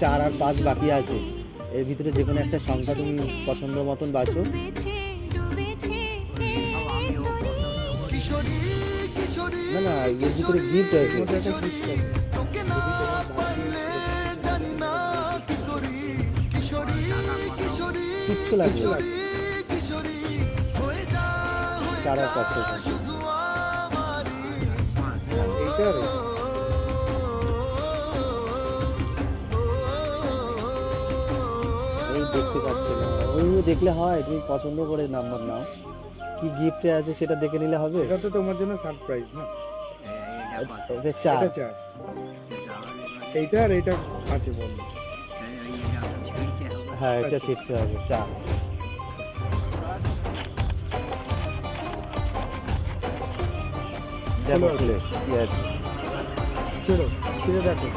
4 আর 5 বাকি আছে, এর ভিতরে যে কোনো একটা সংখ্যা তুমি পছন্দ মতন বাছো। না না, এর ভিতরে গিফট আছে, কিচ্ছু লাগবে না। 4 আর 5 এইটা এই দেখতে পাচ্ছি না, ওই দেখলে হয়? তুমি পছন্দ করে নাম্বার নাও, কি গিফটে আছে সেটা দেখে নিলে হবে। এটা তো তোমার জন্য সারপ্রাইজ না। ওকে 4। এটা 4, এইটা আর এইটা আছে বন্ধ। হ্যাঁ, এটা শিখতে হবে। 4 দেখো, চলো। খুলে কি আছে। চলো, ফিরে দেখো।